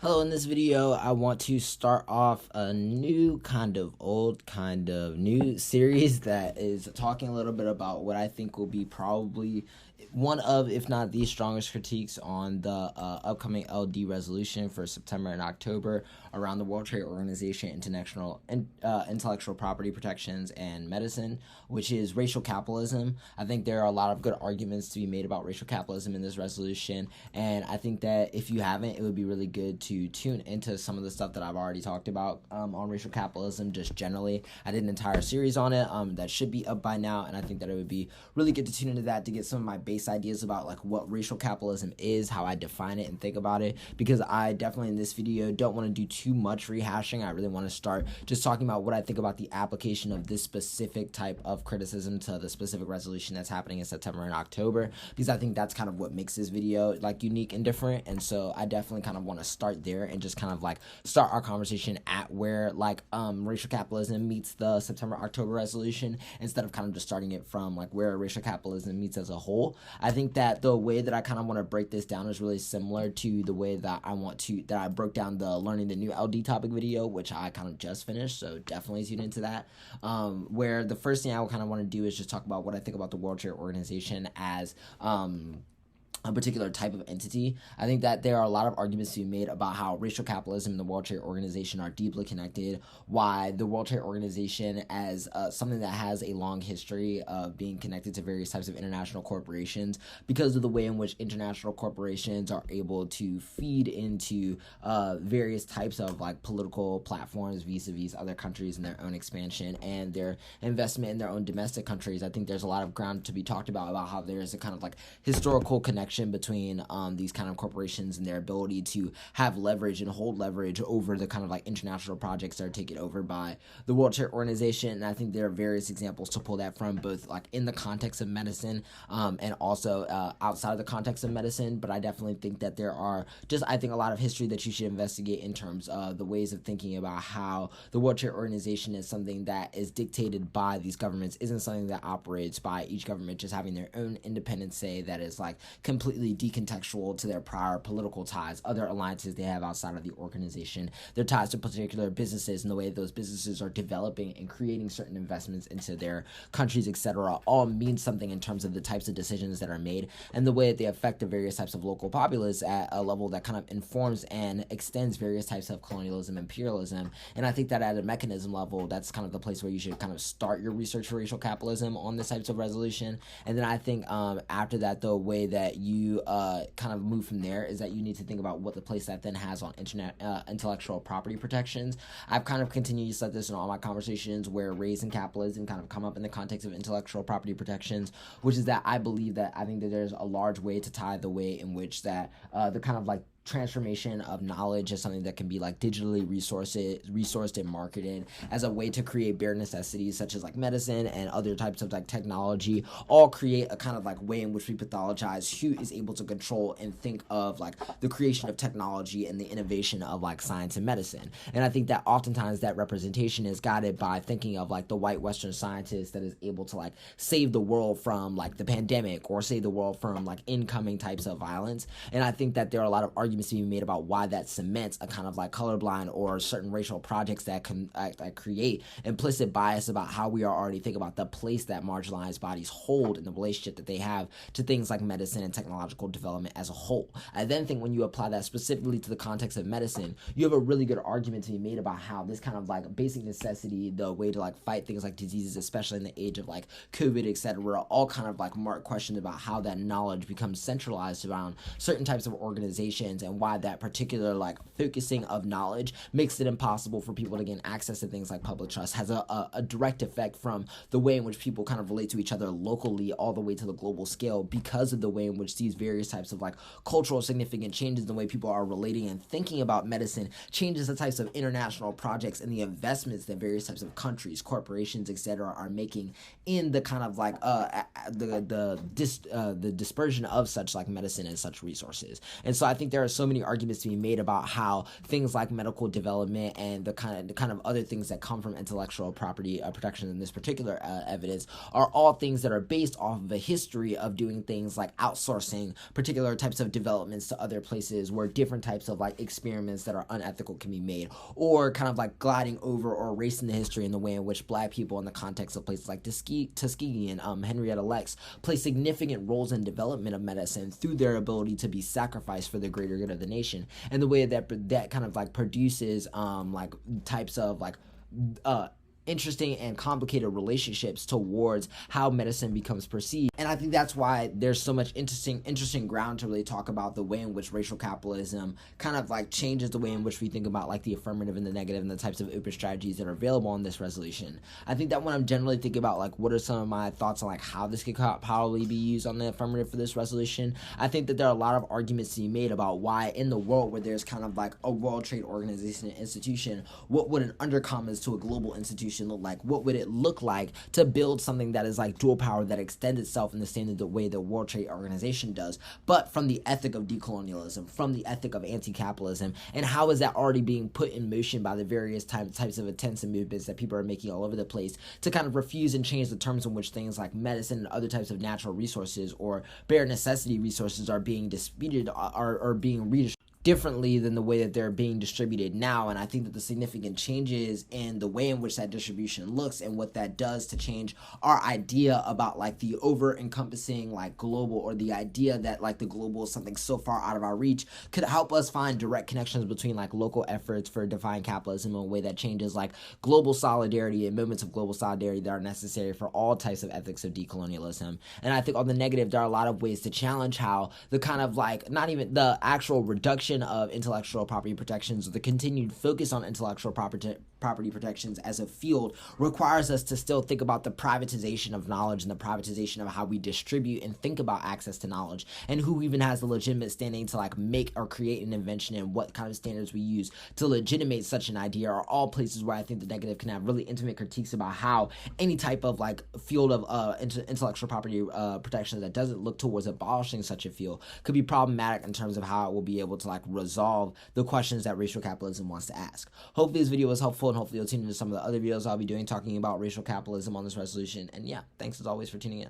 Hello, in this video, I want to start off a new new series that is talking a little bit about what I think will be probably one of, if not the strongest critiques on the upcoming LD resolution for September and October around the World Trade Organization, intellectual property protections, and medicine, which is racial capitalism. I think there are a lot of good arguments to be made about racial capitalism in this resolution, and I think that if you haven't, it would be really good to tune into some of the stuff that I've already talked about on racial capitalism just generally. I did an entire series on it that should be up by now, and I think that it would be really good to tune into that to get some of my base ideas about like what racial capitalism is, how I define it and think about it, because I definitely in this video don't want to do too much rehashing. I really want to start just talking about what I think about the application of this specific type of criticism to the specific resolution that's happening in September and October, because I think that's kind of what makes this video like unique and different. And so I definitely kind of want to start there and just kind of like start our conversation at where like racial capitalism meets the September-October resolution, instead of kind of just starting it from like where racial capitalism meets as a whole. I think that the way that I kind of want to break this down is really similar to the way that I broke down the learning the new LD topic video, which I kind of just finished, so definitely tune into that, where the first thing I kind of want to do is just talk about what I think about the World Trade Organization as a particular type of entity. I think that there are a lot of arguments to be made about how racial capitalism and the World Trade Organization are deeply connected, why the World Trade Organization as something that has a long history of being connected to various types of international corporations, because of the way in which international corporations are able to feed into various types of like political platforms vis-a-vis other countries and their own expansion and their investment in their own domestic countries. I think there's a lot of ground to be talked about how there is a kind of like historical connection between these kind of corporations and their ability to have leverage and hold leverage over the kind of like international projects that are taken over by the World Trade Organization. And I think there are various examples to pull that from, both like in the context of medicine and also outside of the context of medicine. But I definitely think that there are I think a lot of history that you should investigate in terms of the ways of thinking about how the World Trade Organization is something that is dictated by these governments, isn't something that operates by each government just having their own independent say that is like completely decontextual to their prior political ties, other alliances they have outside of the organization, their ties to particular businesses and the way those businesses are developing and creating certain investments into their countries, etc., all mean something in terms of the types of decisions that are made and the way that they affect the various types of local populace at a level that kind of informs and extends various types of colonialism, imperialism. And I think that at a mechanism level, that's kind of the place where you should kind of start your research for racial capitalism on this types of resolution. And then I think after that, the way that you kind of move from there is that you need to think about what the place that then has on intellectual property protections. I've kind of continued to set this in all my conversations where race and capitalism kind of come up in the context of intellectual property protections, which is that I think that there's a large way to tie the way in which that the kind of like transformation of knowledge is something that can be like digitally resourced and marketed as a way to create bare necessities such as like medicine and other types of like technology, all create a kind of like way in which we pathologize who is able to control and think of like the creation of technology and the innovation of like science and medicine. And I think that oftentimes that representation is guided by thinking of like the white Western scientist that is able to like save the world from like the pandemic or save the world from like incoming types of violence. And I think that there are a lot of arguments to be made about why that cements a kind of like colorblind or certain racial projects that can create implicit bias about how we are already thinking about the place that marginalized bodies hold in the relationship that they have to things like medicine and technological development as a whole. I then think when you apply that specifically to the context of medicine, you have a really good argument to be made about how this kind of like basic necessity, the way to like fight things like diseases, especially in the age of like COVID, etc., all kind of like mark questions about how that knowledge becomes centralized around certain types of organizations, and why that particular like focusing of knowledge makes it impossible for people to gain access to things like public trust, has a direct effect from the way in which people kind of relate to each other locally all the way to the global scale, because of the way in which these various types of like cultural significant changes in the way people are relating and thinking about medicine changes the types of international projects and the investments that various types of countries, corporations, etc., are making in the kind of like the dispersion of such like medicine and such resources. And so I think there are so many arguments to be made about how things like medical development and the kind of other things that come from intellectual property protection in this particular evidence are all things that are based off of a history of doing things like outsourcing particular types of developments to other places where different types of like experiments that are unethical can be made, or kind of like gliding over or erasing the history in the way in which Black people in the context of places like Tuskegee and Henrietta Lacks play significant roles in development of medicine through their ability to be sacrificed for the greater good of the nation, and the way that kind of like produces like types of like interesting and complicated relationships towards how medicine becomes perceived. And I think that's why there's so much interesting ground to really talk about the way in which racial capitalism kind of like changes the way in which we think about like the affirmative and the negative and the types of open strategies that are available in this resolution. I think that when I'm generally thinking about like what are some of my thoughts on like how this could probably be used on the affirmative for this resolution, I think that there are a lot of arguments to be made about why in the world where there's kind of like a World Trade Organization institution, what would an undercommons to a global institution look like? What would it look like to build something that is like dual power that extends itself in the same way the World Trade Organization does, but from the ethic of decolonialism, from the ethic of anti-capitalism, and how is that already being put in motion by the various types of attempts and movements that people are making all over the place to kind of refuse and change the terms in which things like medicine and other types of natural resources or bare necessity resources are being disputed, are being redistributed differently than the way that they're being distributed now. And I think that the significant changes in the way in which that distribution looks and what that does to change our idea about like the over encompassing like global, or the idea that like the global is something so far out of our reach, could help us find direct connections between like local efforts for defying capitalism in a way that changes like global solidarity and movements of global solidarity that are necessary for all types of ethics of decolonialism. And I think on the negative, there are a lot of ways to challenge how the kind of like not even the actual reduction of intellectual property protections, or the continued focus on intellectual property protections as a field, requires us to still think about the privatization of knowledge and the privatization of how we distribute and think about access to knowledge, and who even has the legitimate standing to like make or create an invention, and what kind of standards we use to legitimate such an idea, are all places where I think the negative can have really intimate critiques about how any type of like field of intellectual property protection that doesn't look towards abolishing such a field could be problematic in terms of how it will be able to like resolve the questions that racial capitalism wants to ask. Hopefully this video was helpful, and hopefully you'll tune into some of the other videos I'll be doing talking about racial capitalism on this resolution. And yeah, thanks as always for tuning in.